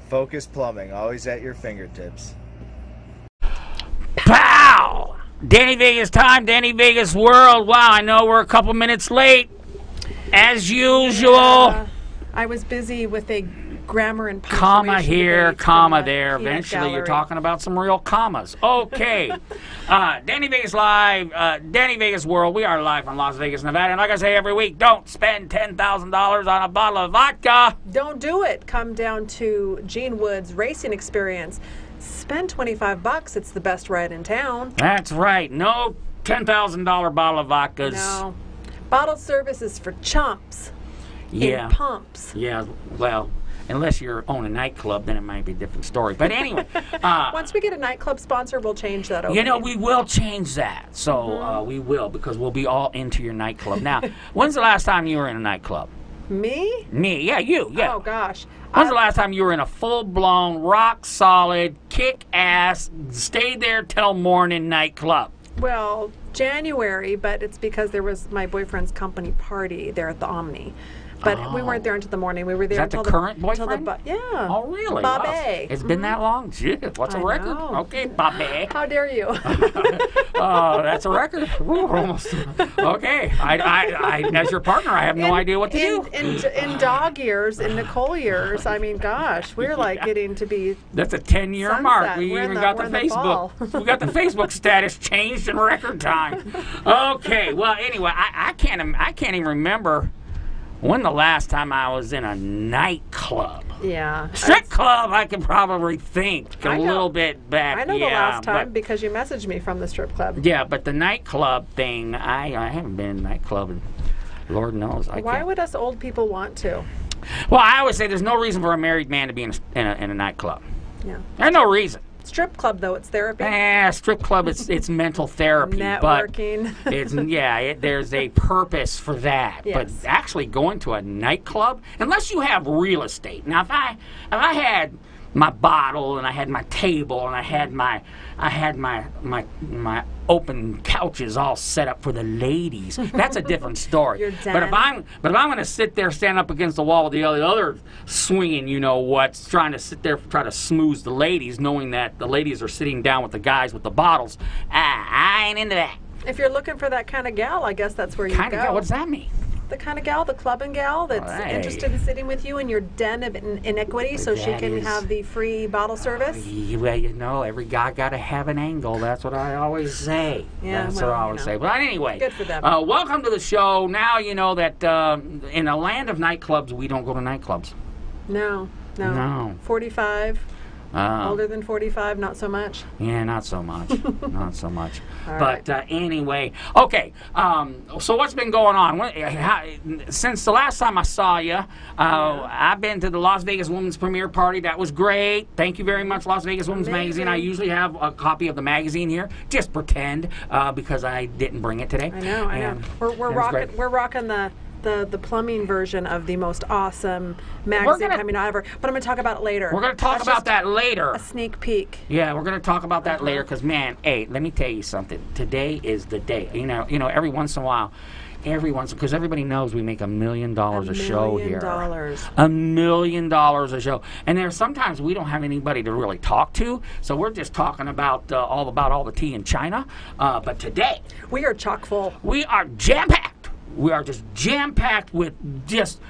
Focus Plumbing, always at your fingertips. Pow! Danny Vegas time, Danny Vegas world. Wow, I know we're a couple minutes late, as usual. Yeah, I was busy with a grammar and punctuation Comma here, debate comma in the there. peanut Eventually, you're gallery. talking about some real commas. Okay. Danny Vegas Live, Danny Vegas World. We are live from Las Vegas, Nevada. And like I say every week, don't spend $10,000 on a bottle of vodka. Don't do it. Come down to Gene Wood's racing experience. Spend $25. It's the best ride in town. That's right. No $10,000 bottle of vodkas. No. Bottle service is for chumps Yeah. in pumps. Yeah, well, unless you own a nightclub, then it might be a different story. But anyway, Once we get a nightclub sponsor, we'll change that over. you know, we will change that. So we will, because we'll be all into your nightclub. Now, when's the last time you were in a nightclub? Me? Me, yeah, you, yeah. Oh, gosh. When's the last time you were in a full-blown, rock-solid, kick-ass, stay there till morning nightclub? Well, January, but it's because there was my boyfriend's company party there at the Omni. But we weren't there until the morning. We were there that the until current until boyfriend? yeah. Oh, really? Bobby. Wow. It's been that long? Shit, what's a I record? know. Okay, Bobby. How dare you? Oh, that's a record. Ooh, we're almost. Okay. I, as your partner, I have no idea what to do. In dog years, in Nicole years, I mean, gosh, we're like getting to be. That's a 10-year mark. Sunset. We We're even in got the we're in the Facebook. fall. We got the Facebook status changed in record time. Okay. Well, anyway, I can't even remember when the last time I was in a nightclub. Yeah. Strip club, I can probably think a I know. little bit back. I know yeah, the last time but, because you messaged me from the strip club. yeah, but the nightclub thing, I haven't been in a nightclub, and Lord knows I Why can't. would us old people want to? Well, I always say there's no reason for a married man to be in a nightclub. Yeah. There's no reason. Strip club, though, it's therapy. Strip club, it's mental therapy. Networking. But it's, there's a purpose for that. Yes. But actually going to a nightclub, unless you have real estate. Now, if I had my bottle and I had my table and I had my open couches all set up for the ladies, that's a different story. Your But if I'm going to sit there, stand up against the wall with the other swinging, you know what's trying to sit there, try to smooze the ladies, knowing that the ladies are sitting down with the guys with the bottles, I ain't into that. If you're looking for that kind of gal, I guess that's where you Kind go. of gal, what does that mean? The kind of gal, the clubbing gal that's Hey. interested in sitting with you in your den of iniquity so she That can is- have the free bottle service. Well, you know, every guy got to have an angle. That's what I always say. Yeah, That's well, what I you always know. say. But anyway, Good for them. Welcome to the show. Now you know that in a land of nightclubs, we don't go to nightclubs. No. No. 45, older than 45, not so much. Yeah, not so much. Not so much. All But anyway, okay. So what's been going on? Since the last time I saw you, I've been to the Las Vegas Women's Premiere Party. That was great. Thank you very much, Las Vegas Women's Magazine. I usually have a copy of the magazine here. Just pretend, because I didn't bring it today. I know. And We're it was rocking. great. We're rocking the plumbing version of the most awesome magazine coming out ever. But I'm going to talk about it later. We're going to talk That's about just that later. a sneak peek. Yeah, we're going to talk about that later because, man, hey, let me tell you something. Today is the day. You know, every once in a while, because everybody knows we make $1 million a show here. $1 million a show. And there's sometimes we don't have anybody to really talk to, so we're just talking about all the tea in China. But today, We are chock full. we are jam-packed. We are just jam-packed with just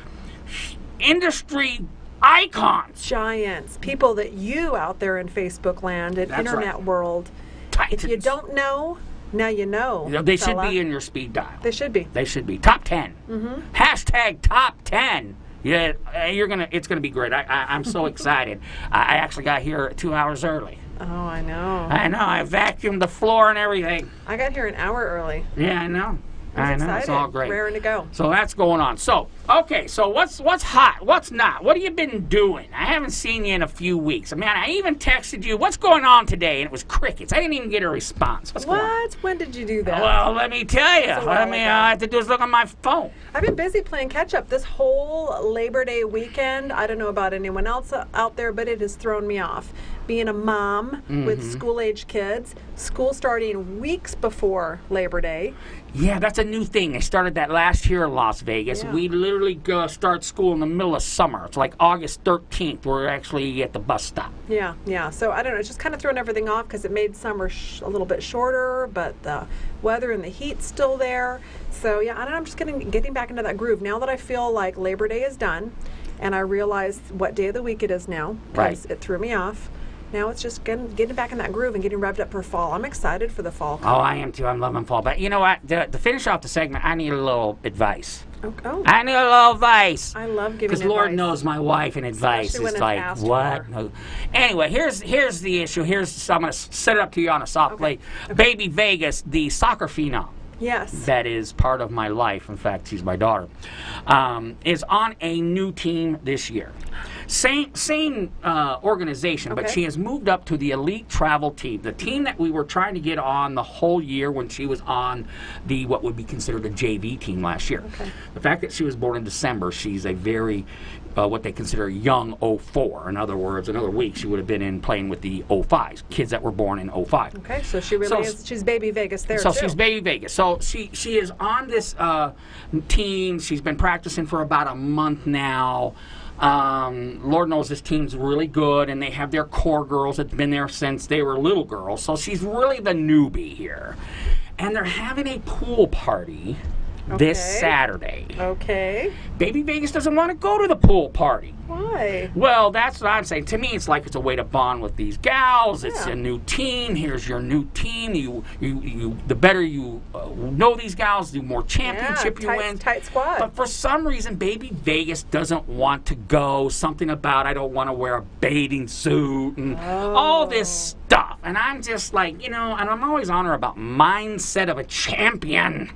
industry icons. Giants, people that you out there in Facebook land and That's internet right. world. If you Titans. don't know, now you know. You know, they should fella. be in your speed dial. They should be. They should be top 10. Hashtag top 10. Yeah, it's gonna be great. I'm so excited. I actually got here 2 hours early. Oh, I know. I know. I vacuumed the floor and everything. I got here an hour early. Yeah, I know. I was know. It's excited. all great. Raring to go. So that's going on. So, okay, so what's hot? What's not? What have you been doing? I haven't seen you in a few weeks. I mean, I even texted you, what's going on today? And it was crickets. I didn't even get a response. What's going on? What? When did you do that? Well, let me tell you. That's a while All ago. I have to do is look on my phone. I've been busy playing catch up this whole Labor Day weekend. I don't know about anyone else out there, but it has thrown me off. Being a mom with school-age kids, school starting weeks before Labor Day. Yeah, that's a new thing. They started that last year in Las Vegas. Yeah. We literally literally start school in the middle of summer. It's like August 13th. We're actually at the bus stop. Yeah, yeah. So I don't know. It's just kind of throwing everything off because it made summer a little bit shorter, but the weather and the heat's still there. So yeah, I don't know. I'm just getting back into that groove now that I feel like Labor Day is done, and I realize what day of the week it is now because it threw me off. Now it's just getting back in that groove and getting revved up for fall. I'm excited for the fall. Oh, I am too. I'm loving fall. But you know what? To finish off the segment, I need a little advice. Oh. I need a little advice. I love giving advice. Because Lord knows my wife and advice is like, what? No. Anyway, here's the issue. I'm going to set it up to you on a soft plate. Okay. Baby Vegas, the soccer phenom. Yes. That is part of my life. In fact, she's my daughter. Is on a new team this year. Same organization, but she has moved up to the elite travel team, the team that we were trying to get on the whole year when she was on the what would be considered a JV team last year. Okay. The fact that she was born in December, she's a very what they consider young 04. In other words, another week she would have been in playing with the 05s, kids that were born in 05. Okay, so she really is, she's baby Vegas there so too. So she's baby Vegas. So she is on this team. She's been practicing for about a month now. Lord knows this team's really good, and they have their core girls that's been there since they were little girls. So she's really the newbie here. And they're having a pool party this Saturday. Okay. Baby Vegas doesn't want to go to the pool party. Why? Well, that's what I'm saying. To me, it's like it's a way to bond with these gals. It's a new team. Here's your new team. The better you know these gals, the more championship you win. Tight squad. But for some reason, Baby Vegas doesn't want to go. Something about I don't want to wear a bathing suit and all this stuff. And I'm just like, and I'm always on her about mindset of a champion.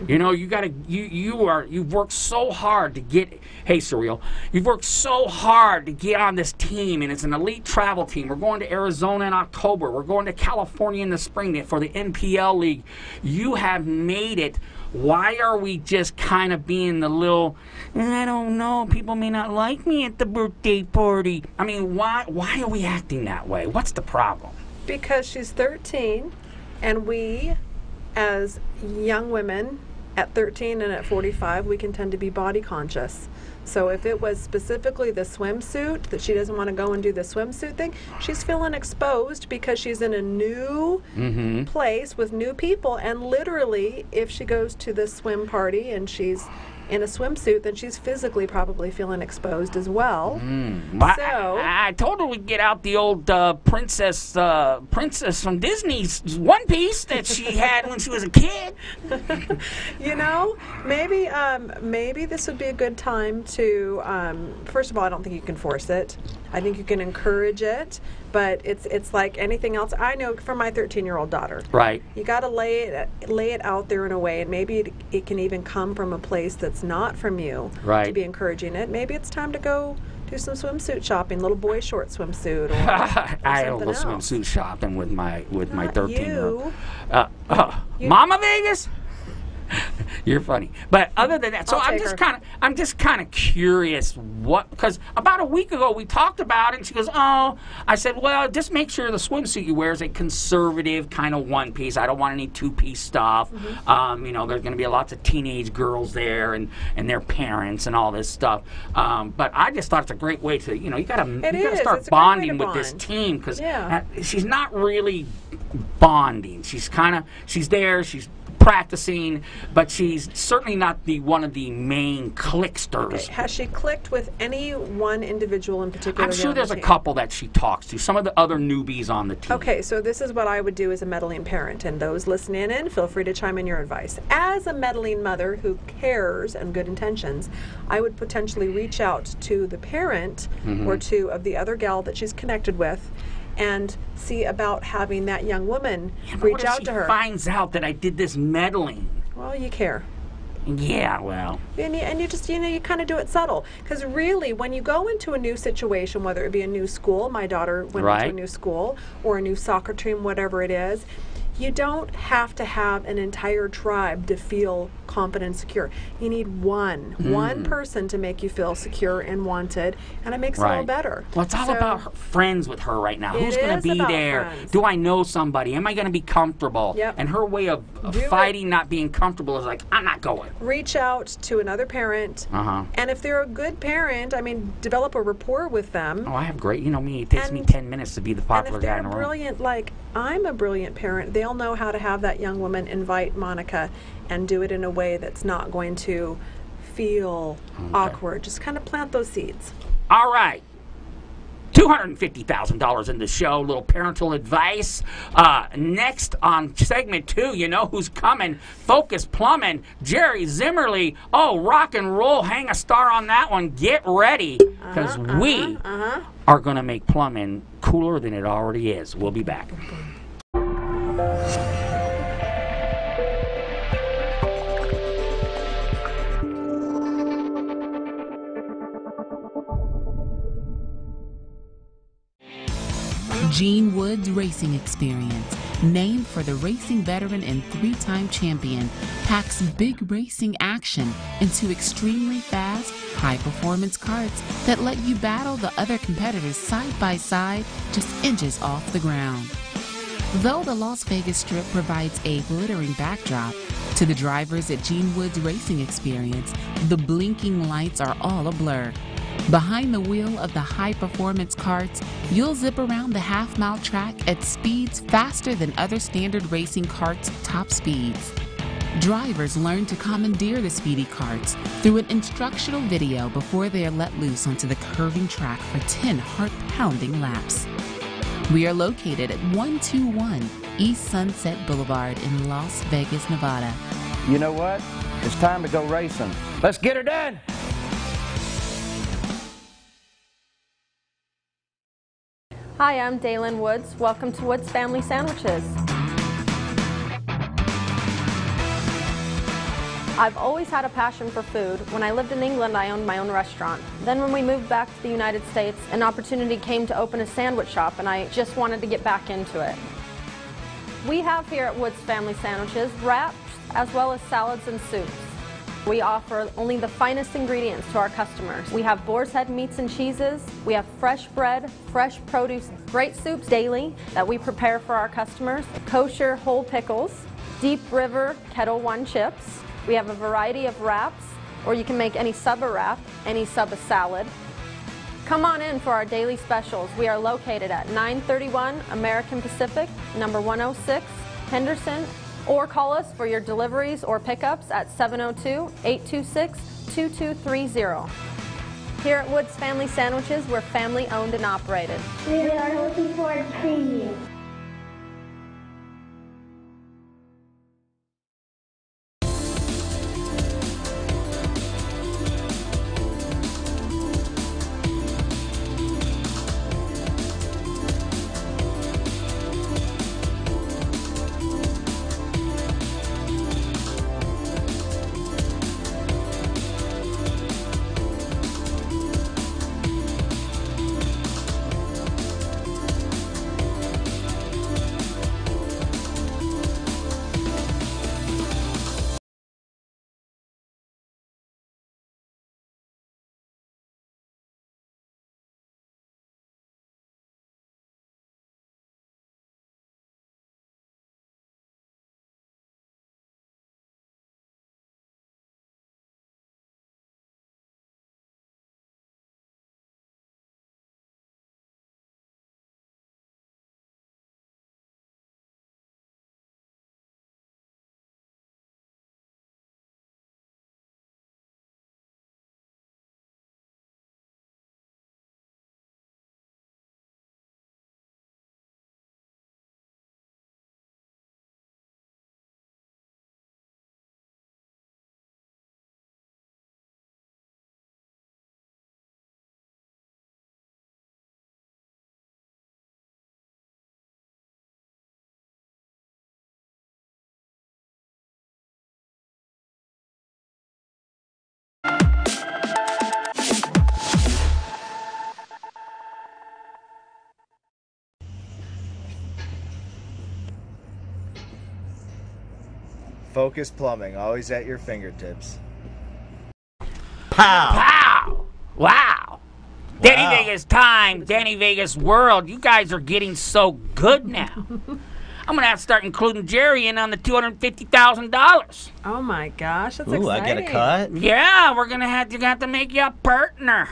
You've worked so hard to get, hey, Surreal, you've worked so hard to get on this team, and it's an elite travel team. We're going to Arizona in October. We're going to California in the spring for the NPL League. You have made it. Why are we just kind of being the little, I don't know, people may not like me at the birthday party? I mean, why are we acting that way? What's the problem? Because she's 13, and we, as young women, at 13 and at 45, we can tend to be body conscious. So if it was specifically the swimsuit, that she doesn't want to go and do the swimsuit thing, she's feeling exposed because she's in a new place with new people. And literally, if she goes to the swim party and she's in a swimsuit, then she's physically probably feeling exposed as well. So I told her we'd get out the old princess from Disney's One Piece that she had when she was a kid. Maybe this would be a good time to. First of all, I don't think you can force it. I think you can encourage it, but it's like anything else. I know from my 13-year-old daughter. Right. You got to lay it out there in a way, and maybe it can even come from a place that's not from you. Right. To be encouraging it. Maybe it's time to go do some swimsuit shopping, little boy short swimsuit. Or I will go swimsuit shopping with my 13-year-old. Mama Vegas. You're funny, but other than that, so I'm just kind of curious because about a week ago we talked about it, and she goes, "Oh," I said, "Well, just make sure the swimsuit you wear is a conservative kind of one piece. I don't want any two-piece stuff. There's going to be lots of teenage girls there and their parents and all this stuff. But I just thought it's a great way to, you got to start bonding with this team because she's not really bonding. She's there. She's practicing, but she's certainly not one of the main clicksters. Okay. Has she clicked with any one individual in particular? I'm sure there's a couple that she talks to, some of the other newbies on the team. Okay, so this is what I would do as a meddling parent, and those listening in, feel free to chime in your advice. As a meddling mother who cares and good intentions, I would potentially reach out to the parent or two of the other gal that she's connected with and see about having that young woman reach out to her. What if she finds out that I did this meddling? Well, you care. Yeah, well. And you just, you kind of do it subtle. Because really, when you go into a new situation, whether it be a new school, my daughter went into a new school, or a new soccer team, whatever it is, you don't have to have an entire tribe to feel confident and secure. You need one person to make you feel secure and wanted, and it makes it all better. Well, it's all about friends with her right now. Who's going to be there? Friends. Do I know somebody? Am I going to be comfortable? Yep. And her way of fighting not being comfortable is like, I'm not going. Reach out to another parent, and if they're a good parent, I mean, develop a rapport with them. Oh, I have great, you know me, it takes me 10 minutes to be the popular guy in the room. And if they're brilliant, like I'm a brilliant parent, they'll know how to have that young woman invite Monica and do it in a way that's not going to feel awkward. Just kind of plant those seeds. All right. $250,000 in the show, little parental advice. Next on segment 2, you know who's coming? Focus Plumbing, Jerry Zimmerly. Oh, rock and roll, hang a star on that one. Get ready, because we are going to make plumbing cooler than it already is. We'll be back. Gene Woods Racing Experience, named for the racing veteran and 3-time champion, packs big racing action into extremely fast, high-performance karts that let you battle the other competitors side by side, just inches off the ground. Though the Las Vegas Strip provides a glittering backdrop, to the drivers at Gene Woods Racing Experience, the blinking lights are all a blur. Behind the wheel of the high-performance karts, you'll zip around the half-mile track at speeds faster than other standard racing karts' top speeds. Drivers learn to commandeer the speedy karts through an instructional video before they are let loose onto the curving track for 10 heart-pounding laps. We are located at 121 East Sunset Boulevard in Las Vegas, Nevada. You know what? It's time to go racing. Let's get her done! Hi, I'm Dalen Woods. Welcome to Woods Family Sandwiches. I've always had a passion for food. When I lived in England, I owned my own restaurant. Then when we moved back to the United States, an opportunity came to open a sandwich shop, and I just wanted to get back into it. We have here at Woods Family Sandwiches wraps as well as salads and soups. We offer only the finest ingredients to our customers. We have boar's head meats and cheeses. We have fresh bread, fresh produce, great soups daily that we prepare for our customers, kosher whole pickles, Deep River Kettle One chips. We have a variety of wraps, or you can make any sub a wrap, any sub a salad. Come on in for our daily specials. We are located at 931 American Pacific, number 106, Henderson, or call us for your deliveries or pickups at 702-826-2230. Here at Woods Family Sandwiches, we're family owned and operated. We are looking forward to seeing you. Focus Plumbing, always at your fingertips. Pow! Wow! Wow! Danny Vegas time, Danny Vegas world. You guys are getting so good now. I'm gonna have to start including Jerry in on the $250,000. Oh my gosh, that's Ooh, exciting. I get a cut? Yeah, you're gonna have to make you a partner.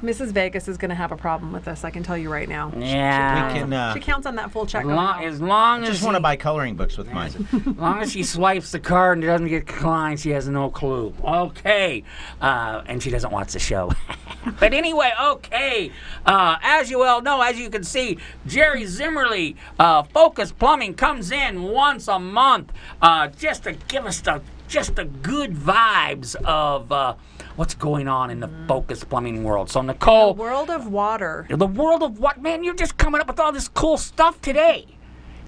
Mrs. Vegas is going to have a problem with this, I can tell you right now. Yeah. We can, She counts on that full check. As long I as just want to buy coloring books with mine. as long as she swipes the card and doesn't get declined, she has no clue. Okay. And she doesn't watch the show. But anyway, okay. As you well know, as you can see, Jerry Zimmerly, Focus Plumbing, comes in once a month just to give us the good vibes of what's going on in the Focus Plumbing world. So, Nicole. The world of water. The world of what? Man, you're just coming up with all this cool stuff today.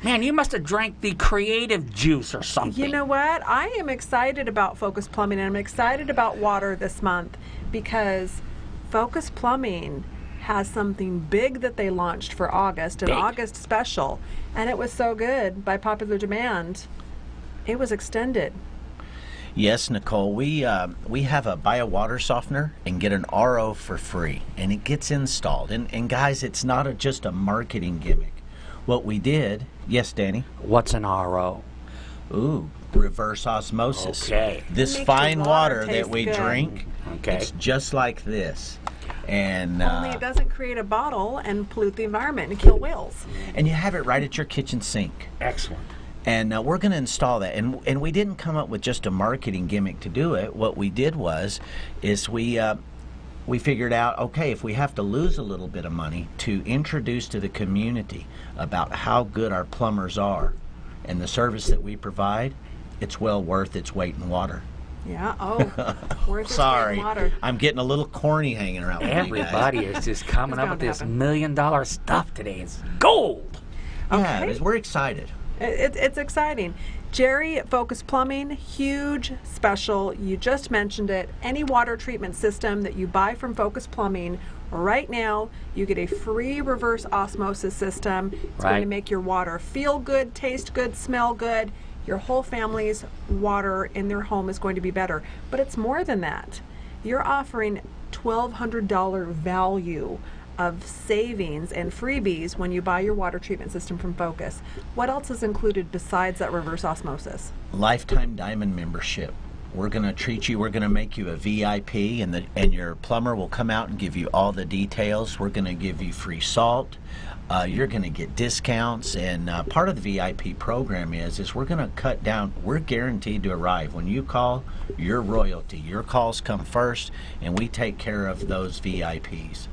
Man, you must have drank the creative juice or something. You know what? I am excited about Focus Plumbing, and I'm excited about water this month because Focus Plumbing has something big that they launched for August, an August special, and it was so good by popular demand. It was extended. Yes, Nicole, we have a buy a water softener and get an RO for free, and it gets installed. And guys, it's not just a marketing gimmick. What we did, yes, Danny? What's an RO? Ooh, reverse osmosis. Okay. This Makes fine the water water that taste we good. drink, Okay. it's just like this. And Only it doesn't create a bottle and pollute the environment and kill whales. and you have it right at your kitchen sink. Excellent. And we're going to install that. And we didn't come up with just a marketing gimmick to do it. What we did is we figured out, okay, if we have to lose a little bit of money to introduce to the community about how good our plumbers are and the service that we provide, it's well worth its weight in water. Yeah. Oh, worth its weight Sorry, in water. I'm getting a little corny hanging around with you guys. Everybody is just coming It's up with bound this to $1 happen. million stuff today. It's gold. Yeah, Okay. we're excited. It's exciting. Jerry at Focus Plumbing, huge special. You just mentioned it. Any water treatment system that you buy from Focus Plumbing right now, you get a free reverse osmosis system. It's going Right. to make your water feel good, taste good, smell good. Your whole family's water in their home is going to be better. But it's more than that. You're offering $1,200 value of savings and freebies when you buy your water treatment system from Focus. What else is included besides that reverse osmosis? Lifetime Diamond membership. We're going to treat you, we're going to make you a VIP, and your plumber will come out and give you all the details. We're going to give you free salt. You're going to get discounts, and part of the VIP program is we're going to cut down, we're guaranteed to arrive. When you call, you're royalty. Your calls come first, and we take care of those VIPs.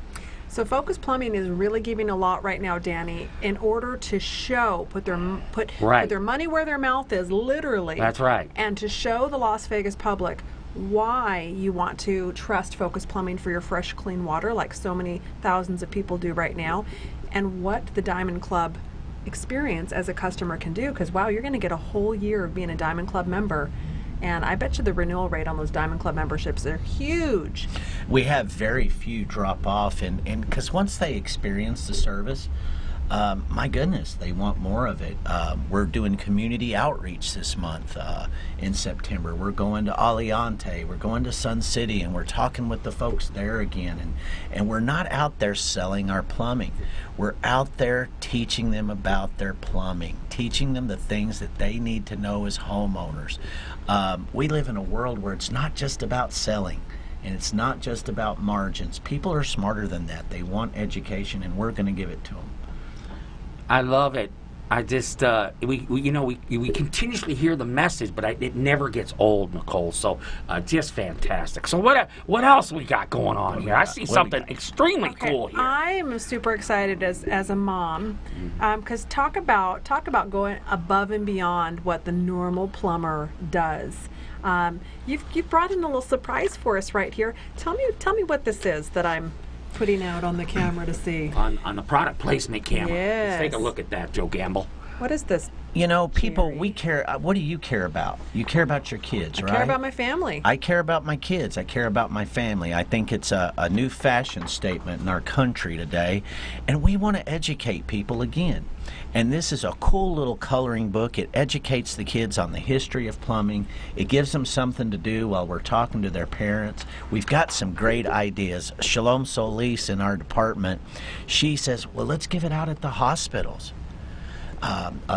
So Focus Plumbing is really giving a lot right now, Danny, in order to show, put their money where their mouth is, literally. That's right. And to show the Las Vegas public why you want to trust Focus Plumbing for your fresh, clean water, like so many thousands of people do right now, and what the Diamond Club experience as a customer can do. Because, wow, you're going to get a whole year of being a Diamond Club member. And I bet you the renewal rate on those Diamond Club memberships are huge. We have very few drop off, and because once they experience the service, my goodness, they want more of it. We're doing community outreach this month in September. We're going to Aliante, we're going to Sun City, and we're talking with the folks there again. And we're not out there selling our plumbing. We're out there teaching them about their plumbing, teaching them the things that they need to know as homeowners. We live in a world where it's not just about selling. And it's not just about margins. People are smarter than that. They want education, and we're going to give it to them. I love it. I just we continuously hear the message, but it never gets old, Nicole. So just fantastic. So what else we got going on here? I see something extremely cool here. I am super excited as a mom because talk about going above and beyond what the normal plumber does. You've brought in a little surprise for us right here. Tell me what this is that I'm putting out on the camera to see. On the product placement camera. Yes. Let's take a look at that, Joe Gamble. What is this? You know, people, Jerry? we care. What do you care about? You care about your kids, right? I care about my family. I care about my kids. I care about my family. I think it's a new fashion statement in our country today, and we want to educate people again. And this is a cool little coloring book. It educates the kids on the history of plumbing. It gives them something to do while we're talking to their parents. We've got some great ideas. Shalom Solis in our department, she says, well, let's give it out at the hospitals.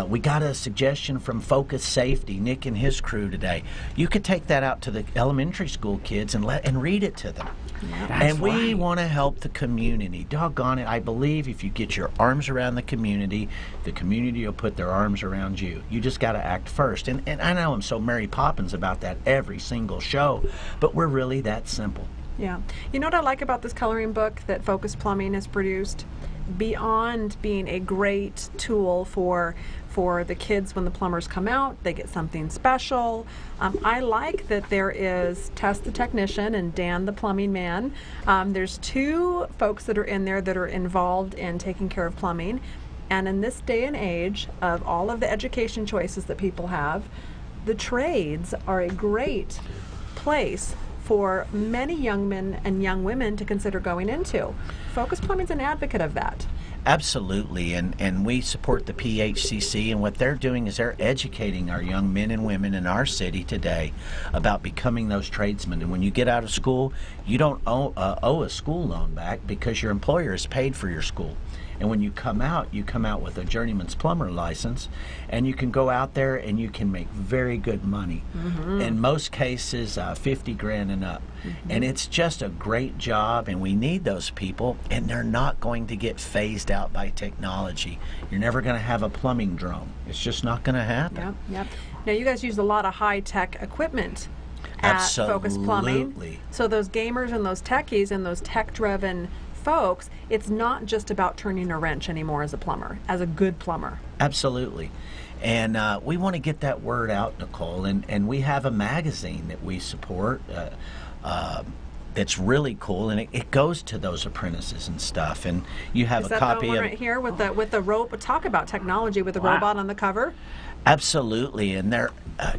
We got a suggestion from Focus Safety, Nick and his crew today. You could take that out to the elementary school kids and read it to them. And we want to help the community. Doggone it, I believe if you get your arms around the community will put their arms around you. You just got to act first. And I know I'm so Mary Poppins about that every single show, but we're really that simple. Yeah. You know what I like about this coloring book that Focus Plumbing has produced? Beyond being a great tool for the kids when the plumbers come out, they get something special. I like that there is Tess the technician and Dan the plumbing man. There's two folks that are in there that are involved in taking care of plumbing. And in this day and age of all of the education choices that people have, the trades are a great place for many young men and young women to consider going into. Focus Plumbing's an advocate of that. Absolutely, and we support the PHCC, and what they're doing is they're educating our young men and women in our city today about becoming those tradesmen. And when you get out of school, you don't owe a school loan back because your employer has paid for your school. And when you come out with a journeyman's plumber license, and you can go out there and you can make very good money. In most cases, 50 grand and up. And it's just a great job, and we need those people, and they're not going to get phased out by technology. You're never going to have a plumbing drone. It's just not going to happen. Yep. Now, you guys use a lot of high-tech equipment at Focus Plumbing. So those gamers and those techies and those tech-driven folks, it's not just about turning a wrench anymore as a plumber, as a good plumber. Absolutely. And we want to get that word out, Nicole, and we have a magazine that we support that's really cool, and it goes to those apprentices and stuff. And you have Is a copy that the one of right here with the robot? Talk about technology with the robot on the cover. Absolutely, and they're,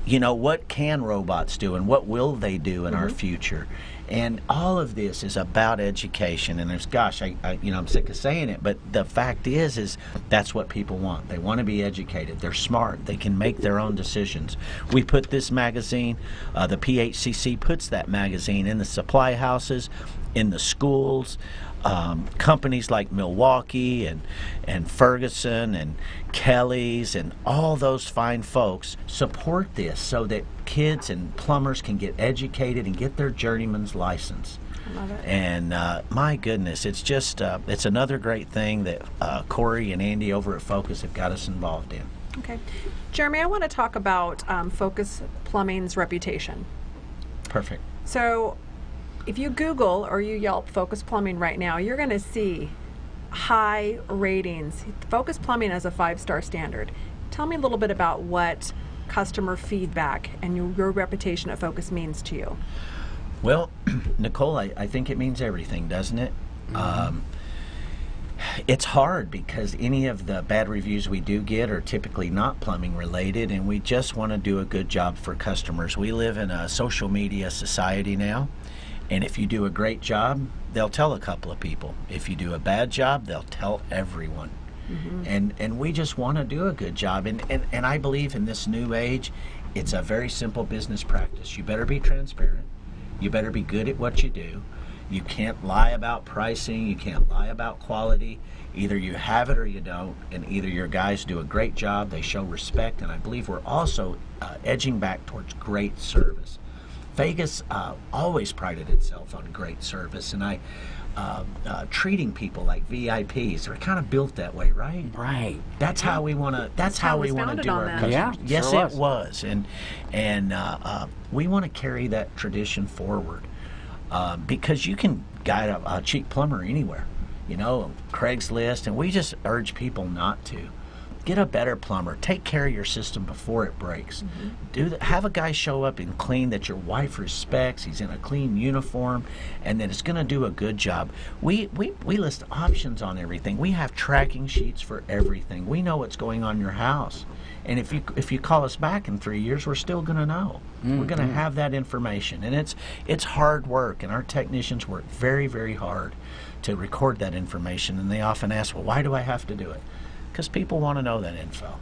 you know, what can robots do, and what will they do in our future? And all of this is about education. And there's, gosh, I'm sick of saying it, but the fact is that's what people want. They want to be educated. They're smart. They can make their own decisions. We put this magazine, the PHCC puts that magazine in the supply houses, in the schools. Companies like Milwaukee and Ferguson and Kelly's and all those fine folks support this so that kids and plumbers can get educated and get their journeyman's license. I love it. And my goodness, it's just it's another great thing that Corey and Andy over at Focus have got us involved in. Okay. Jeremy, I want to talk about Focus Plumbing's reputation. Perfect. So if you Google or you Yelp Focus Plumbing right now, you're going to see high ratings. Focus Plumbing has a 5-star standard. Tell me a little bit about what customer feedback and your reputation at Focus means to you. Well, Nicole, I think it means everything, doesn't it? It's hard because any of the bad reviews we do get are typically not plumbing related, and we just want to do a good job for customers. We live in a social media society now. And if you do a great job, they'll tell a couple of people. If you do a bad job, they'll tell everyone. And we just want to do a good job. And I believe in this new age, it's a very simple business practice. You better be transparent. You better be good at what you do. You can't lie about pricing. You can't lie about quality. Either you have it or you don't. And either your guys do a great job, they show respect, and I believe we're also edging back towards great service. Vegas always prided itself on great service, and treating people like VIPs. We're kind of built that way, right? Right. That's how we want to. That's how we want to do our customers. Yeah, yes, sure it was, and we want to carry that tradition forward because you can guide a cheap plumber anywhere, you know, Craigslist, and we just urge people not to. Get a better plumber. Take care of your system before it breaks. Have a guy show up and clean that your wife respects. He's in a clean uniform, and that it's going to do a good job. We list options on everything. We have tracking sheets for everything. We know what's going on in your house. And if you call us back in 3 years, we're still going to know. We're going to have that information. And it's hard work, and our technicians work very, very hard to record that information. And they often ask, well, why do I have to do it? Because people want to know that info.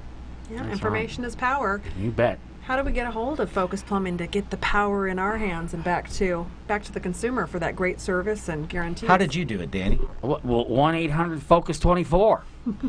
Yeah, information is power. You bet. How do we get a hold of Focus Plumbing to get the power in our hands and back to the consumer for that great service and guarantee? How did you do it, Danny? Well, 1-800-FOCUS-24.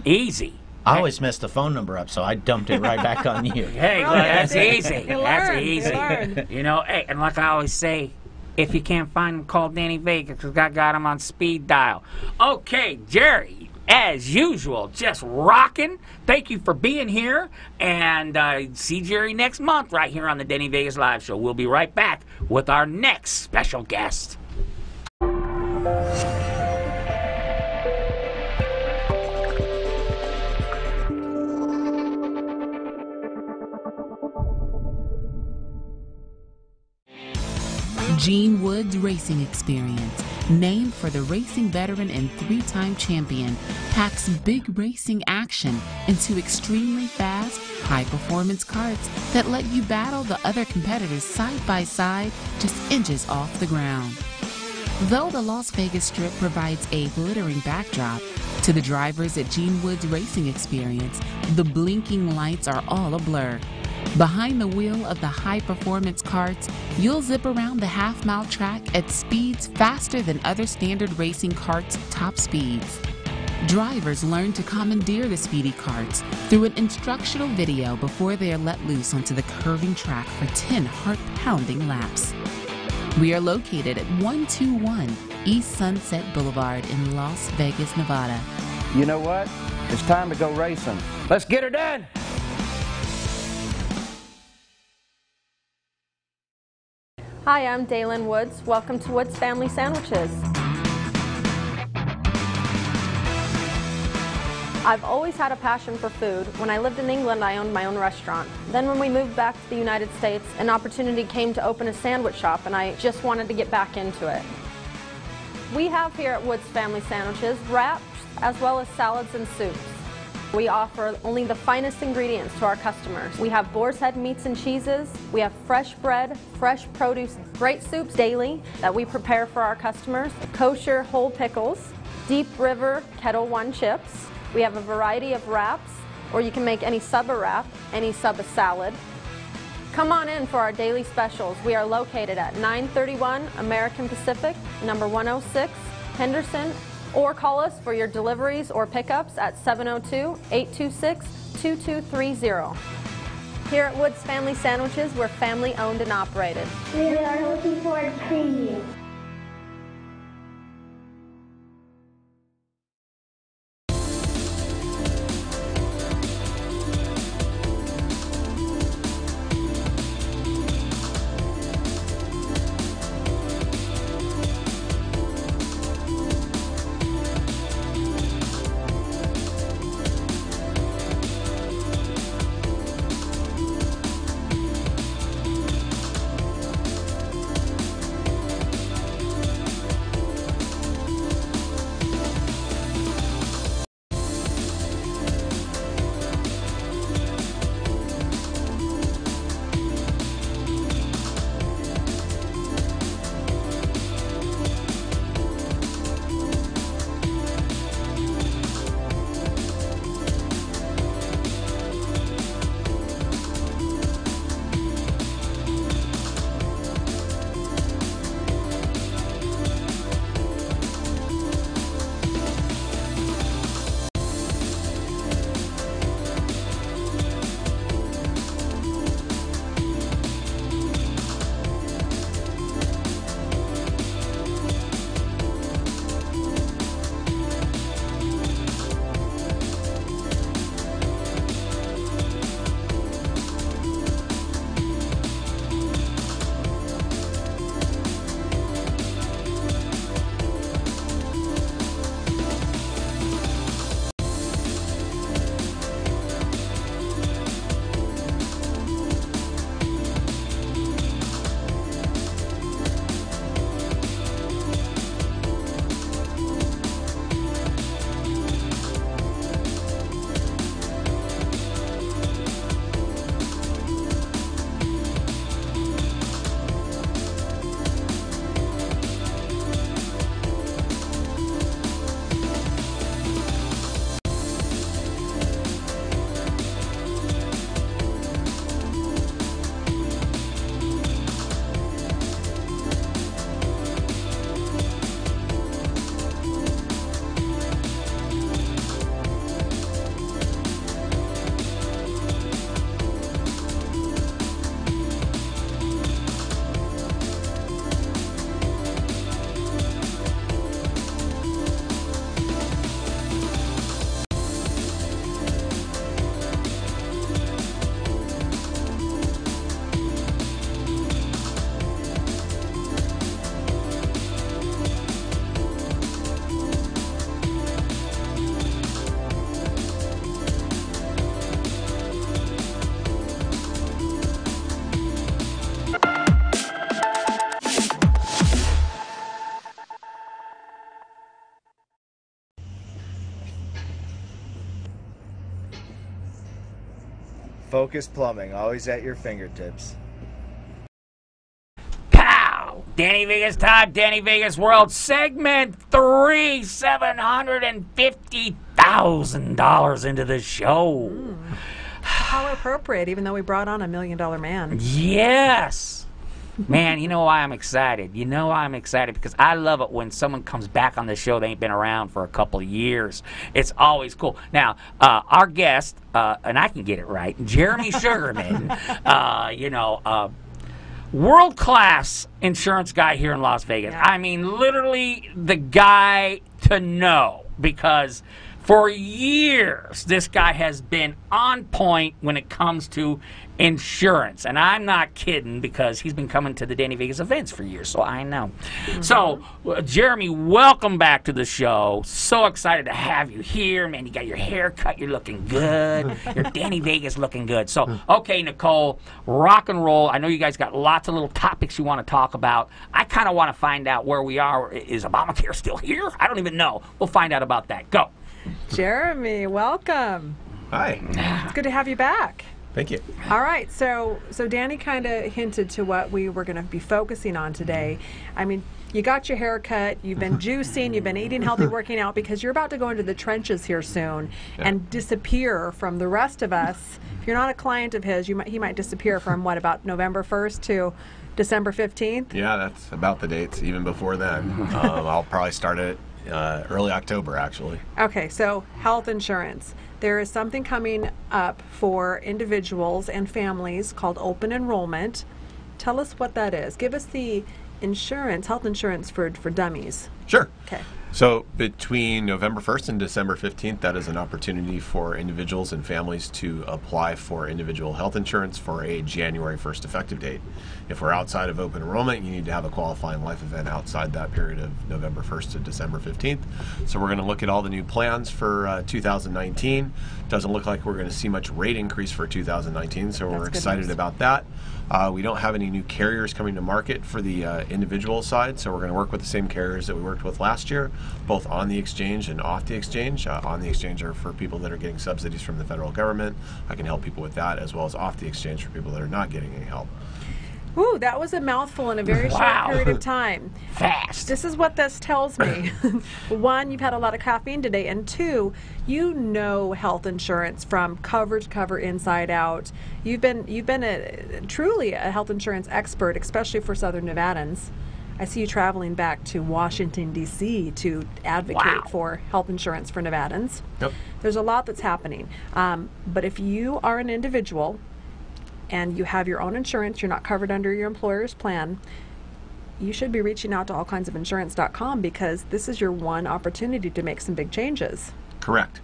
Easy. I always messed the phone number up, so I dumped it right back on you. Hey, Well, that's you easy. learned. That's You easy. learned. You know, hey, and like I always say, if you can't find him, call Danny Vega, because I got him on speed dial. Okay, Jerry, as usual, just rocking. Thank you for being here, and see Jerry next month right here on the Danny Vegas Live Show. We'll be right back with our next special guest. Gene Woods Racing Experience, named for the racing veteran and 3-time champion, packs big racing action into extremely fast, high-performance karts that let you battle the other competitors side by side, just inches off the ground. Though the Las Vegas Strip provides a glittering backdrop, to the drivers at Gene Woods Racing Experience, the blinking lights are all a blur. Behind the wheel of the high-performance karts, you'll zip around the half-mile track at speeds faster than other standard racing karts' top speeds. Drivers learn to commandeer the speedy karts through an instructional video before they are let loose onto the curving track for 10 heart-pounding laps. We are located at 121 East Sunset Boulevard in Las Vegas, Nevada. You know what? It's time to go racing. Let's get her done! Hi, I'm Daylin Woods. Welcome to Woods Family Sandwiches. I've always had a passion for food. When I lived in England, I owned my own restaurant. Then when we moved back to the United States, an opportunity came to open a sandwich shop, and I just wanted to get back into it. We have here at Woods Family Sandwiches wraps as well as salads and soups. We offer only the finest ingredients to our customers. We have boar's head meats and cheeses. We have fresh bread, fresh produce, great soups daily that we prepare for our customers, kosher whole pickles, Deep River Kettle One chips. We have a variety of wraps, or you can make any sub a wrap, any sub a salad. Come on in for our daily specials. We are located at 931 American Pacific, number 106, Henderson, or call us for your deliveries or pickups at 702-826-2230. Here at Woods Family Sandwiches, we're family owned and operated. We are looking forward to seeing you. Focus Plumbing, always at your fingertips. Pow! Danny Vegas Todd, Danny Vegas World, segment 3, $750,000 into the show. How appropriate, even though we brought on $1 million man. Yes. Man, you know why I'm excited? You know why I'm excited? Because I love it when someone comes back on the show. They ain't been around for a couple of years. It's always cool. Now, our guest, and I can get it right, Jeremy Sugarman, world-class insurance guy here in Las Vegas. Yeah. I mean, literally the guy to know, because for years this guy has been on point when it comes to insurance. And I'm not kidding, because he's been coming to the Danny Vegas events for years, so I know. So, Jeremy, welcome back to the show. So excited to have you here. Man, you got your hair cut. You're looking good. Your Danny Vegas looking good. So, okay, Nicole, rock and roll. I know you guys got lots of little topics you want to talk about. I kind of want to find out where we are. Is Obamacare still here? I don't even know. We'll find out about that. Go. Jeremy, welcome. Hi. It's good to have you back. Thank you. All right, so Danny kind of hinted to what we were going to be focusing on today. I mean, you got your hair cut, you've been juicing, you've been eating healthy, working out, because you're about to go into the trenches here soon and disappear from the rest of us. If you're not a client of his, he might disappear from, what, about November 1st to December 15th? Yeah, that's about the dates. Even before then, I'll probably start it early October, actually. Okay, so health insurance. There is something coming up for individuals and families called open enrollment. Tell us what that is. Give us the health insurance for dummies. Sure. Okay. So between November 1st and December 15th, that is an opportunity for individuals and families to apply for individual health insurance for a January 1st effective date. If we're outside of open enrollment, you need to have a qualifying life event outside that period of November 1st to December 15th. So we're going to look at all the new plans for 2019. Doesn't look like we're going to see much rate increase for 2019, so we're excited about that. We don't have any new carriers coming to market for the individual side, so we're going to work with the same carriers that we worked with last year, both on the exchange and off the exchange. On the exchange are for people that are getting subsidies from the federal government. I can help people with that, as well as off the exchange for people that are not getting any help. Ooh, that was a mouthful in a very short period of time. Fast. This is what this tells me. One, you've had a lot of caffeine today, and two, you know health insurance from cover to cover, inside out. You've been truly a health insurance expert, especially for Southern Nevadans. I see you traveling back to Washington, D.C. to advocate for health insurance for Nevadans. Yep. There's a lot that's happening. But if you are an individual and you have your own insurance, you're not covered under your employer's plan, you should be reaching out to allkindsofinsurance.com, because this is your one opportunity to make some big changes. Correct.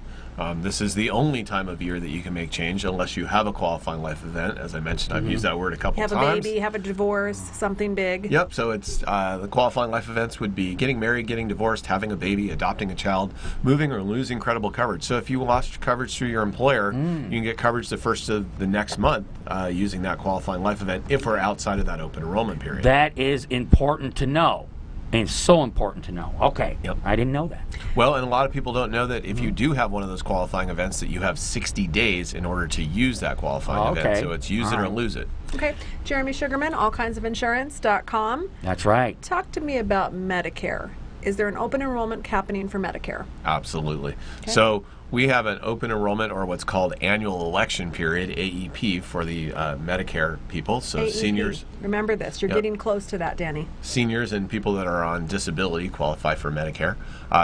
This is the only time of year that you can make change unless you have a qualifying life event. As I mentioned, I've used that word a couple Have times. a baby, have a divorce, something big. Yep, so it's the qualifying life events would be getting married, getting divorced, having a baby, adopting a child, moving or losing credible coverage. So if you lost coverage through your employer, you can get coverage the first of the next month using that qualifying life event if we're outside of that open enrollment period. That is important to know. And so important to know. Okay. Yep. I didn't know that. Well, and a lot of people don't know that if you do have one of those qualifying events, that you have 60 days in order to use that qualifying event. So it's use it or lose it. Okay. Jeremy Sugarman, allkindsofinsurance.com. That's right. Talk to me about Medicare. Is there an open enrollment happening for Medicare? Absolutely. Okay. So we have an open enrollment, or what's called annual election period, AEP, for the Medicare people. So AEP. Seniors. Remember this. You're getting close to that, Danny. Seniors and people that are on disability qualify for Medicare.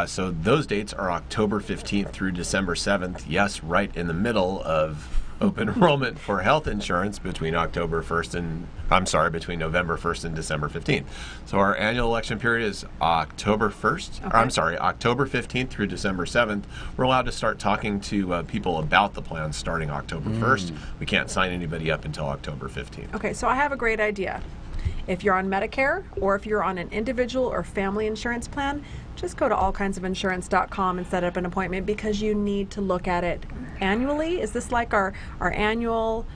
So those dates are October 15th through December 7th. Yes, right in the middle of open enrollment for health insurance between November 1st and December 15th. So our annual election period is October 1st, or October 15th through December 7th. We're allowed to start talking to people about the plan starting October 1st. We can't sign anybody up until October 15th. Okay, so I have a great idea. If you're on Medicare, or if you're on an individual or family insurance plan, just go to allkindsofinsurance.com and set up an appointment, because you need to look at it annually. Is this like our annual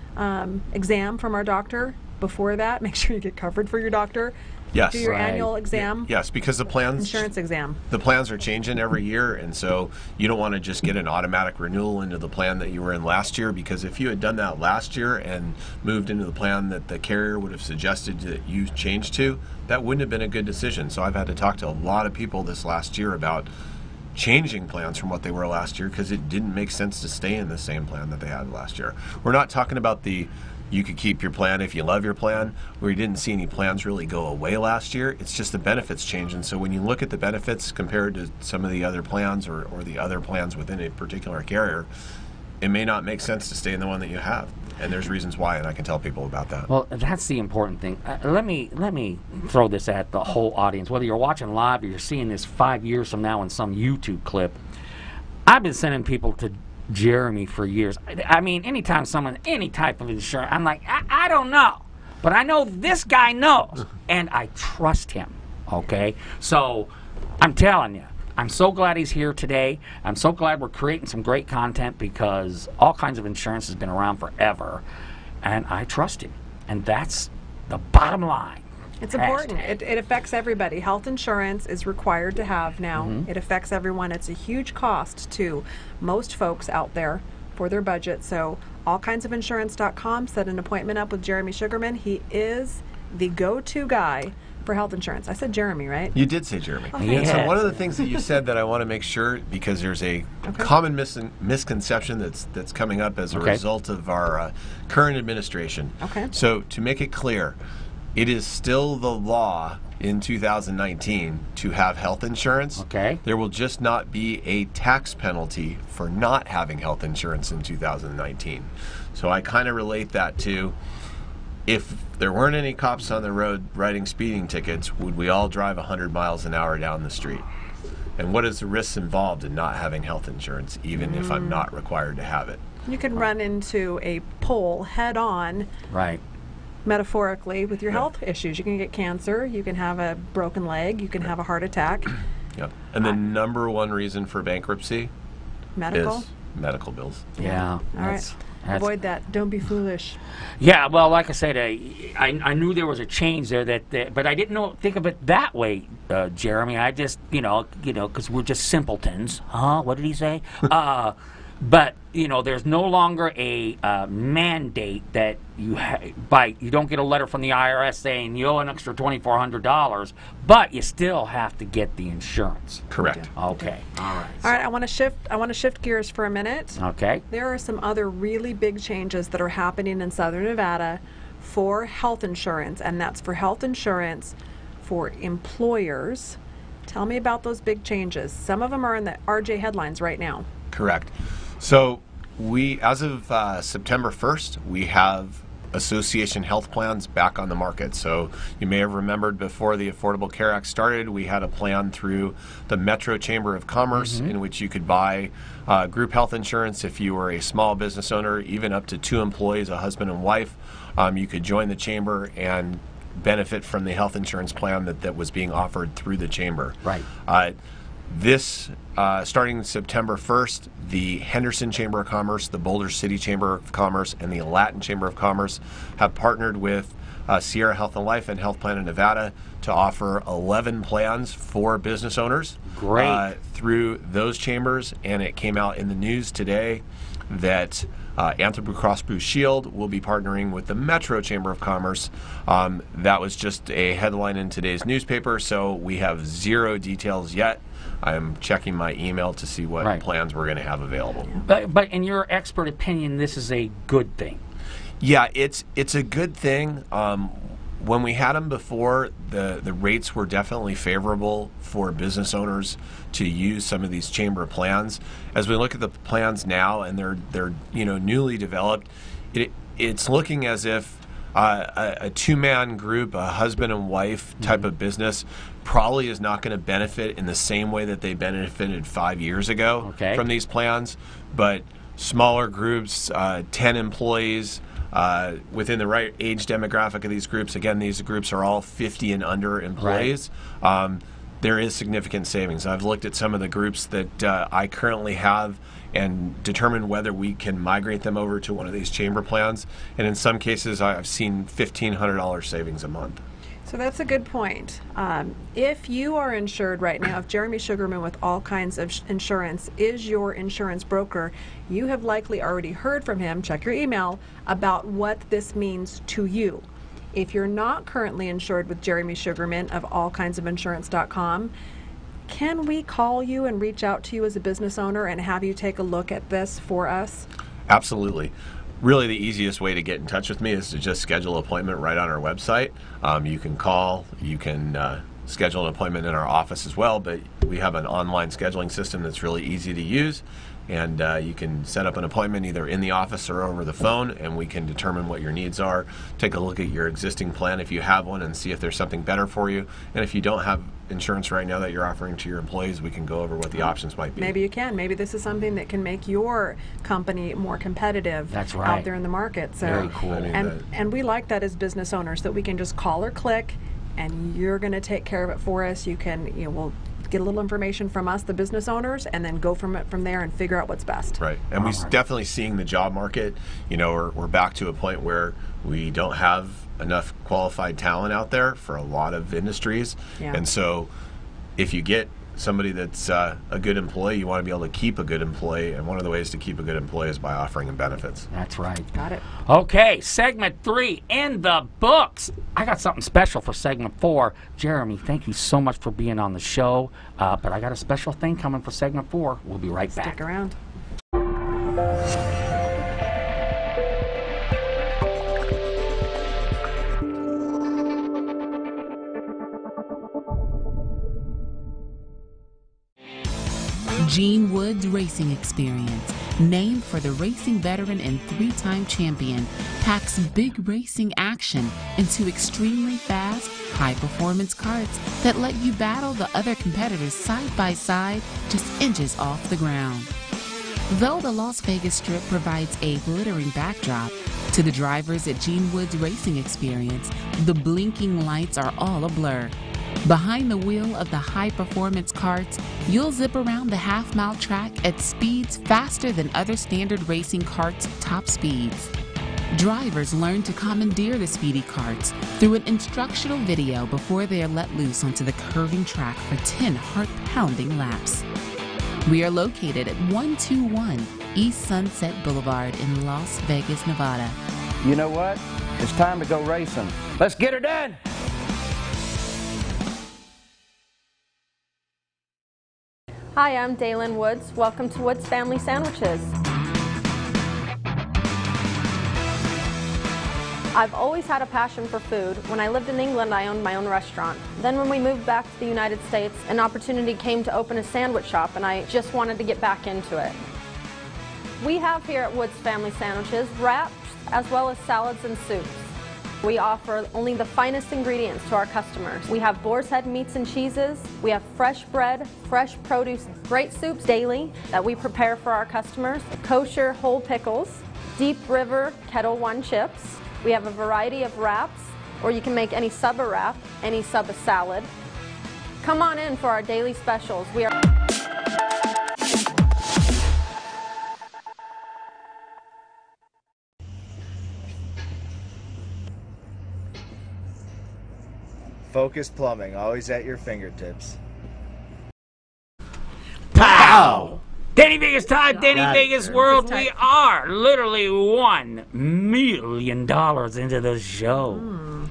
exam from our doctor? Before that, make sure you get covered for your doctor. Yes. Do your Right. annual exam? Yes, because the plans Insurance exam. the plans are changing every year, and so you don't want to just get an automatic renewal into the plan that you were in last year, because if you had done that last year and moved into the plan that the carrier would have suggested that you change to, that wouldn't have been a good decision. So I've had to talk to a lot of people this last year about changing plans from what they were last year, because it didn't make sense to stay in the same plan that they had last year. We're not talking about the you could keep your plan if you love your plan. We didn't see any plans really go away last year. It's just the benefits change. And so when you look at the benefits compared to some of the other plans or the other plans within a particular carrier, it may not make sense to stay in the one that you have. And there's reasons why, and I can tell people about that. Well, that's the important thing. Let me throw this at the whole audience. Whether you're watching live or you're seeing this 5 years from now in some YouTube clip, I've been sending people to Jeremy for years. I mean, anytime someone, any type of insurance, I'm like, I don't know. But I know this guy knows, and I trust him, okay? So I'm telling you, I'm so glad he's here today. I'm so glad we're creating some great content, because all kinds of insurance has been around forever, and I trust him. And that's the bottom line. It's important. It affects everybody. Health insurance is required to have now. It affects everyone. It's a huge cost to most folks out there for their budget. So allkindsofinsurance.com, set an appointment up with Jeremy Sugarman. He is the go-to guy for health insurance. I said Jeremy, right? You did say Jeremy. Okay. And so one of the things that you said that I want to make sure, because there's a common misconception that's coming up as a result of our current administration. Okay. So to make it clear, it is still the law in 2019 to have health insurance. Okay. There will just not be a tax penalty for not having health insurance in 2019. So I kind of relate that to, if there weren't any cops on the road writing speeding tickets, would we all drive 100 miles an hour down the street? And what is the risks involved in not having health insurance, even if I'm not required to have it? You can run into a pole head on. Right. Metaphorically, with your health issues. You can get cancer, you can have a broken leg, you can have a heart attack. Yep. And the number one reason for bankruptcy Medical? is medical bills. Yeah. All right. Avoid that. Don't be foolish. Yeah, well, like I said, I knew there was a change there, but I didn't think of it that way, Jeremy. I just, because we're just simpletons. Huh? What did he say? But there's no longer a mandate that you don't get a letter from the IRS saying you owe an extra $2,400, but you still have to get the insurance. Correct. Okay. All right. All right. I want to shift gears for a minute. Okay. There are some other really big changes that are happening in Southern Nevada for health insurance, and that's for health insurance for employers. Tell me about those big changes. Some of them are in the RJ headlines right now. Correct. So we, as of September 1st, we have association health plans back on the market. So you may have remembered before the Affordable Care Act started, we had a plan through the Metro Chamber of Commerce in which you could buy group health insurance if you were a small business owner, even up to 2 employees, a husband and wife. You could join the chamber and benefit from the health insurance plan that was being offered through the chamber. Right. This, starting September 1st, the Henderson Chamber of Commerce, the Boulder City Chamber of Commerce, and the Latin Chamber of Commerce have partnered with Sierra Health and Life and Health Plan of Nevada to offer 11 plans for business owners. Great. Through those chambers, and it came out in the news today that Anthem Cross Blue Shield will be partnering with the Metro Chamber of Commerce. That was just a headline in today's newspaper, so we have 0 details yet. I'm checking my email to see what plans we're going to have available. But in your expert opinion, this is a good thing. Yeah, it's a good thing. When we had them before, the rates were definitely favorable for business owners to use some of these chamber plans. As we look at the plans now, and they're newly developed, it's looking as if a 2-man group, a husband and wife type of business, probably is not going to benefit in the same way that they benefited 5 years ago from these plans. But smaller groups, 10 employees, within the right age demographic of these groups, again, these groups are all 50 and under employees, there is significant savings. I've looked at some of the groups that I currently have and determined whether we can migrate them over to one of these chamber plans. And in some cases, I've seen $1,500 savings a month. So that's a good point. If you are insured right now, if Jeremy Sugarman with All Kinds of Insurance is your insurance broker, you have likely already heard from him, check your email, about what this means to you. If you're not currently insured with Jeremy Sugarman of allkindsofinsurance.com, can we call you and reach out to you as a business owner and have you take a look at this for us? Absolutely. Really, the easiest way to get in touch with me is to just schedule an appointment right on our website. You can call, you can schedule an appointment in our office as well, but we have an online scheduling system that's really easy to use, and you can set up an appointment either in the office or over the phone, and we can determine what your needs are, take a look at your existing plan if you have one, and see if there's something better for you. And if you don't have insurance right now that you're offering to your employees, we can go over what the options might be. Maybe you can. Maybe this is something that can make your company more competitive. That's right. Out there in the market. So, very cool. And we like that as business owners, that we can just call or click, and you're going to take care of it for us. You can, we'll get a little information from us, the business owners, and then go from there and figure out what's best. Right. And we're definitely seeing the job market. We're back to a point where we don't have enough qualified talent out there for a lot of industries. Yeah. And so if you get somebody that's a good employee, you want to be able to keep a good employee, and one of the ways to keep a good employee is by offering them benefits. That's right. Got it. Okay, segment 3 in the books. I got something special for segment 4. Jeremy, thank you so much for being on the show, but I got a special thing coming for segment 4. We'll be right back. Stick around. Gene Woods Racing Experience, named for the racing veteran and 3-time champion, packs big racing action into extremely fast, high-performance karts that let you battle the other competitors side by side, just inches off the ground. Though the Las Vegas Strip provides a glittering backdrop, to the drivers at Gene Woods Racing Experience, the blinking lights are all a blur. Behind the wheel of the high-performance karts, you'll zip around the half-mile track at speeds faster than other standard racing karts' top speeds. Drivers learn to commandeer the speedy karts through an instructional video before they are let loose onto the curving track for 10 heart-pounding laps. We are located at 121 East Sunset Boulevard in Las Vegas, Nevada. You know what? It's time to go racing. Let's get her done! Hi, I'm Daylin Woods. Welcome to Woods Family Sandwiches. I've always had a passion for food. When I lived in England, I owned my own restaurant. Then when we moved back to the United States, an opportunity came to open a sandwich shop, and I just wanted to get back into it. We have here at Woods Family Sandwiches wraps as well as salads and soups. We offer only the finest ingredients to our customers. We have Boar's Head meats and cheeses. We have fresh bread, fresh produce, great soups daily that we prepare for our customers, kosher whole pickles, Deep River Kettle One chips. We have a variety of wraps, or you can make any sub a wrap, any sub a salad. Come on in for our daily specials. We are Focus Plumbing, always at your fingertips. Pow! Danny Vegas time, Danny Vegas world. We are literally $1 million into the show.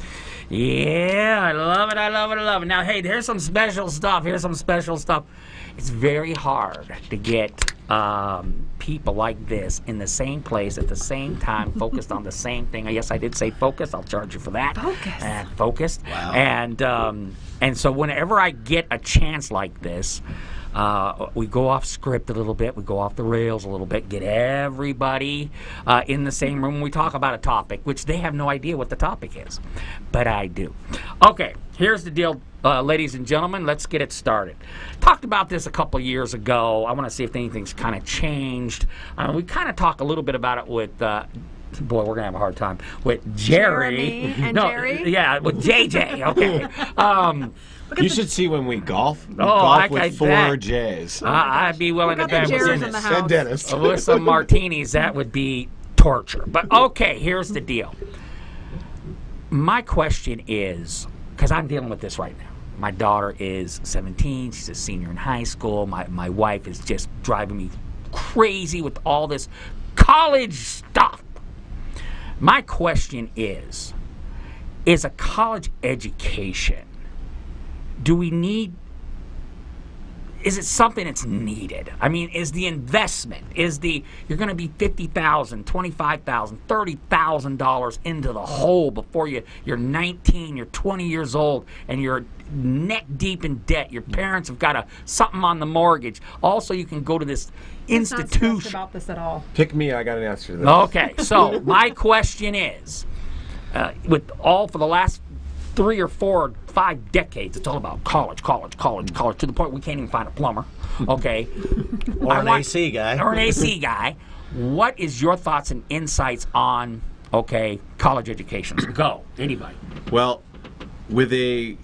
Yeah, I love it, I love it, I love it. Now, hey, here's some special stuff. It's very hard to get people like this in the same place at the same time, focused on the same thing. Yes, I did say focus. I'll charge you for that. Focus. Focused. Wow. And so whenever I get a chance like this, we go off script a little bit, we go off the rails a little bit, get everybody in the same room. We talk about a topic, which they have no idea what the topic is, but I do. Okay, here's the deal, ladies and gentlemen. Let's get it started. Talked about this a couple years ago. I want to see if anything's kind of changed. We kind of talk a little bit about it with boy, we're gonna have a hard time with Jerry. Jerry? Yeah, with JJ. Okay. You should see when we golf. We Oh, golf with like 4 that. J's. I'd be willing to Look at bet the Jerrys in the house. And Dennis. with some martinis, that would be torture. But okay, here's the deal. My question is, because I'm dealing with this right now. My daughter is 17. She's a senior in high school. My wife is just driving me crazy with all this college stuff. My question is a college education, is it something that's needed? I mean, is the investment, you're going to be $50,000, $25,000, $30,000 into the hole before you're 19, you're 20 years old, and you're neck deep in debt. Your parents have got something on the mortgage. Also, you can go to this institution. Not stressed about this at all. Pick me, I got an answer to this. Okay, so my question is, for the last 3 or 4 or 5 decades, it's all about college, to the point we can't even find a plumber, okay? Or an AC guy. What is your thoughts and insights on, college education? Go, anybody. Well, with 2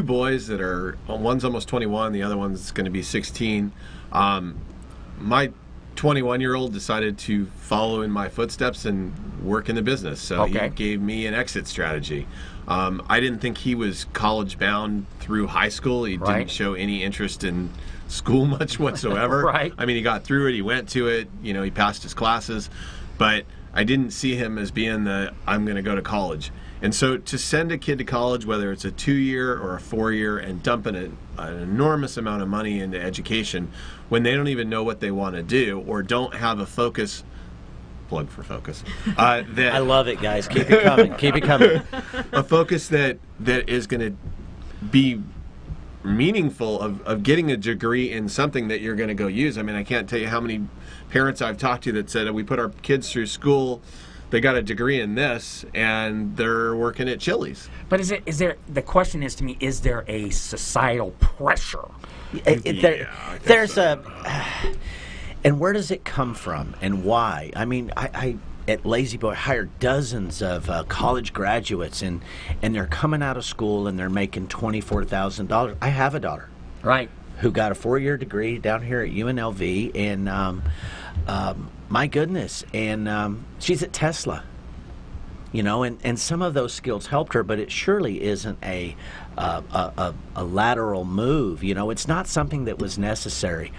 boys that are, one's almost 21, the other one's going to be 16, my 21-year-old decided to follow in my footsteps and work in the business, so he gave me an exit strategy. I didn't think he was college bound through high school. He didn't show any interest in school much whatsoever. Right. I mean, he got through it, he went to it, he passed his classes, but I didn't see him as being I'm going to go to college. And so to send a kid to college, whether it's a 2-year or a 4-year, and dumping an enormous amount of money into education when they don't even know what they want to do or don't have a focus. Plug for focus. I love it, guys. Keep it coming. Keep it coming. A focus that is going to be meaningful of getting a degree in something that you're going to go use. I mean, I can't tell you how many parents I've talked to that said we put our kids through school, they got a degree in this, and they're working at Chili's. But the question is to me, is there a societal pressure? And where does it come from, and why? I mean, I at La-Z-Boy hired dozens of college graduates, and they're coming out of school and they're making $24,000. I have a daughter, who got a 4-year degree down here at UNLV, and my goodness, and she's at Tesla. And some of those skills helped her, but it surely isn't a lateral move. It's not something that was necessary.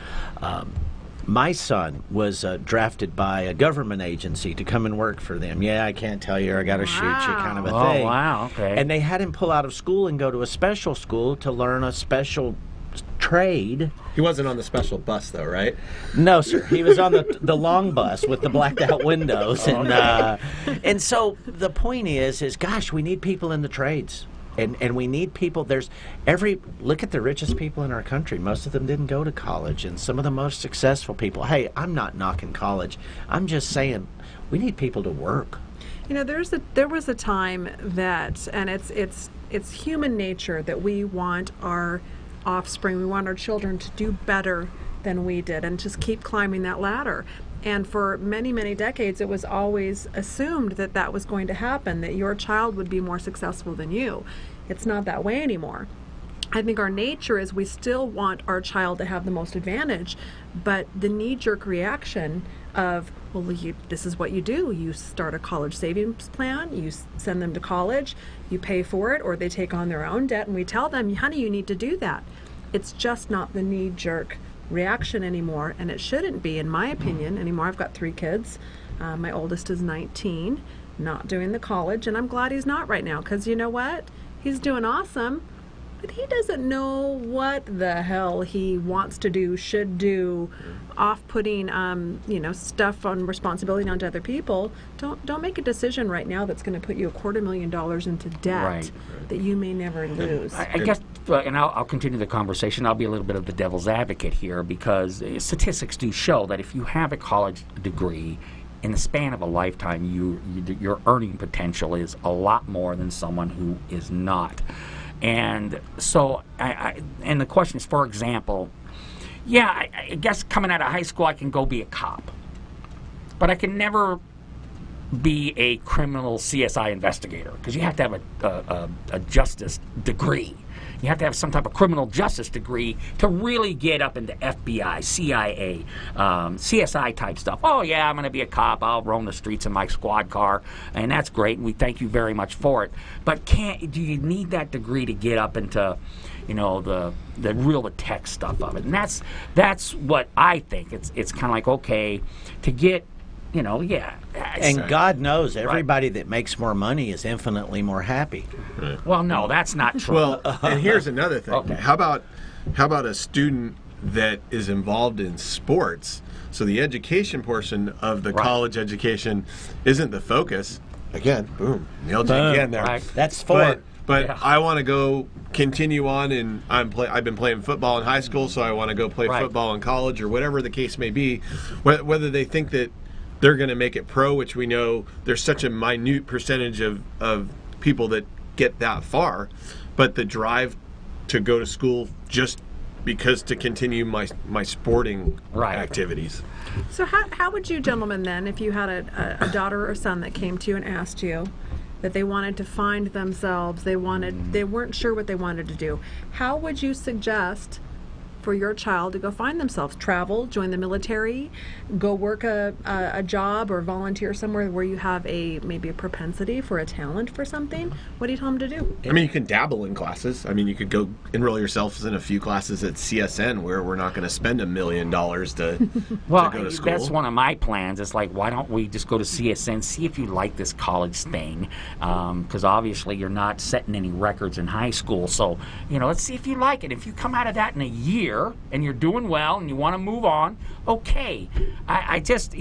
My son was drafted by a government agency to come and work for them. Yeah, I can't tell you, I got to shoot you kind of a thing. Oh, wow, okay. And they had him pull out of school and go to a special school to learn a special trade. He wasn't on the special bus, though, right? No, sir. He was on the long bus with the blacked out windows. And so the point is gosh, we need people in the trades. And we need people. Look at the richest people in our country. Most of them didn't go to college, and some of the most successful people. Hey, I'm not knocking college. I'm just saying we need people to work. There was a time that, and it's human nature that we want our offspring, we want our children to do better than we did, and just keep climbing that ladder. And for many, many decades, it was always assumed that was going to happen, that your child would be more successful than you. It's not that way anymore. I think our nature is we still want our child to have the most advantage, but the knee-jerk reaction of, this is what you do. You start a college savings plan, you send them to college, you pay for it, or they take on their own debt, and we tell them, honey, you need to do that. It's just not the knee-jerk reaction anymore, and it shouldn't be, in my opinion, anymore. I've got 3 kids. My oldest is 19, not doing the college, and I'm glad he's not right now, because you know what? He's doing awesome, but he doesn't know what the hell he wants to do, should do, off-putting, stuff on responsibility onto other people. Don't make a decision right now that's going to put you $250,000 into debt that you may never lose. I guess, and I'll continue the conversation. I'll be a little bit of the devil's advocate here, because statistics do show that if you have a college degree, in the span of a lifetime, your earning potential is a lot more than someone who is not. And so, and the question is, for example, I guess coming out of high school, I can go be a cop. But I can never be a criminal CSI investigator, because you have to have a justice degree. You have to have some type of criminal justice degree to really get up into FBI, CIA, CSI type stuff. Oh, yeah, I'm going to be a cop. I'll roam the streets in my squad car, and that's great, and we thank you very much for it. But do you need that degree to get up into, the real tech stuff of it? And that's what I think. It's kind of like, okay, to get, yeah. And God knows everybody that makes more money is infinitely more happy. Well, no, that's not true. Well, and here's another thing. Okay. How about a student that is involved in sports? So the education portion of the college education isn't the focus. Again, boom, nailed you again there. Right. That's four. But Yeah. I want to go continue on, and I've been playing football in high school, so I want to go play football in college, or whatever the case may be. Whether they think that they're going to make it pro, which we know there's such a minute percentage of people that get that far, but the drive to go to school just because to continue my sporting activities. So how would you gentlemen then, if you had a daughter or son that came to you and asked you that they wanted to find themselves, they weren't sure what they wanted to do, how would you suggest for your child to go find themselves? Travel, join the military, go work a job or volunteer somewhere where you have maybe a propensity for a talent for something? What do you tell them to do? I mean, you can dabble in classes. I mean, you could go enroll yourself in a few classes at CSN where we're not going to spend $1 million to well, go to school. That's one of my plans. It's like, why don't we just go to CSN, see if you like this college thing? Because obviously you're not setting any records in high school. So, let's see if you like it. If you come out of that in a year and you're doing well and you want to move on, okay. I just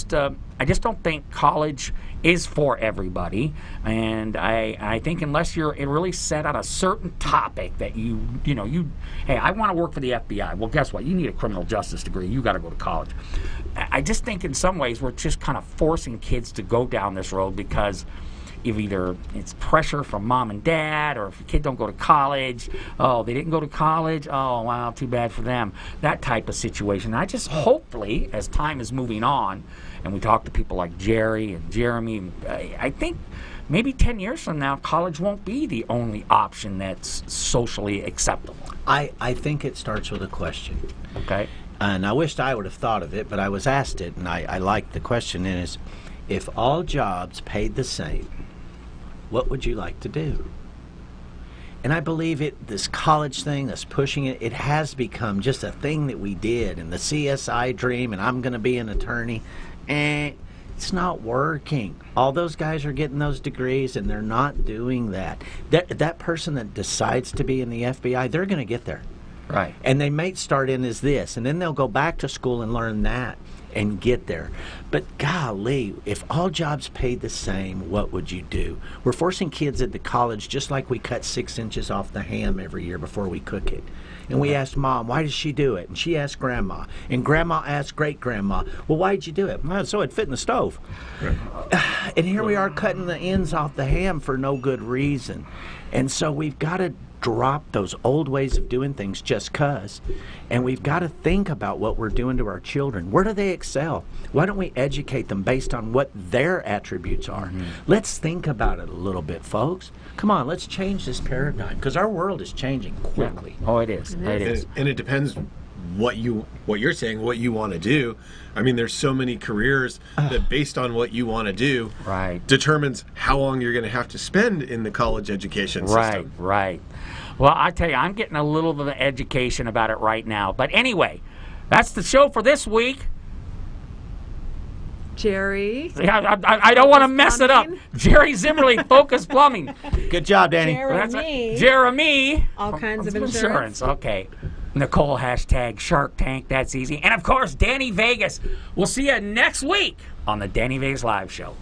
don't think college is for everybody, and I think unless you're really set on a certain topic that hey, I want to work for the FBI. Well, guess what? You need a criminal justice degree. You got to go to college. I just think in some ways we're just kind of forcing kids to go down this road because either it's pressure from mom and dad, or if your kid don't go to college, oh, they didn't go to college, oh, wow, too bad for them. That type of situation. I just hopefully, as time is moving on, and we talk to people like Jerry and Jeremy, I think maybe 10 years from now, college won't be the only option that's socially acceptable. I think it starts with a question. Okay. And I wished I would have thought of it, but I was asked it, and I liked the question, and is, if all jobs paid the same, what would you like to do? And I believe this college thing, this pushing it has become just a thing that we did, and the CSI dream, and I'm going to be an attorney. It's not working. All those guys are getting those degrees, and they're not doing that. That person that decides to be in the FBI, they're going to get there. Right. And they may start in as this, and then they'll go back to school and learn that and get there. But golly, if all jobs paid the same, what would you do? We're forcing kids into college just like we cut 6 inches off the ham every year before we cook it. And we asked Mom, why does she do it? And she asked Grandma. And Grandma asked Great-Grandma, well, why'd you do it? Well, so it'd fit in the stove. Right. And here we are cutting the ends off the ham for no good reason. And so we've got to drop those old ways of doing things just 'cause, and we've got to think about what we're doing to our children. Where do they excel? Why don't we educate them based on what their attributes are? Mm-hmm. Let's think about it a little bit, folks. Come on, let's change this paradigm, because our world is changing quickly. Oh, it is. It is. And it depends what you're saying, what you want to do. I mean, there's so many careers that based on what you want to do determines how long you're going to have to spend in the college education system. Right. Well, I tell you, I'm getting a little bit of education about it right now. But anyway, that's the show for this week. Jerry. I don't want to mess it up. Jerry Zimmerly, Focus Plumbing. Good job, Danny. Jeremy. All kinds of insurance. Okay. Nicole, hashtag Shark Tank. That's easy. And, of course, Danny Vegas. We'll see you next week on the Danny Vegas Live Show.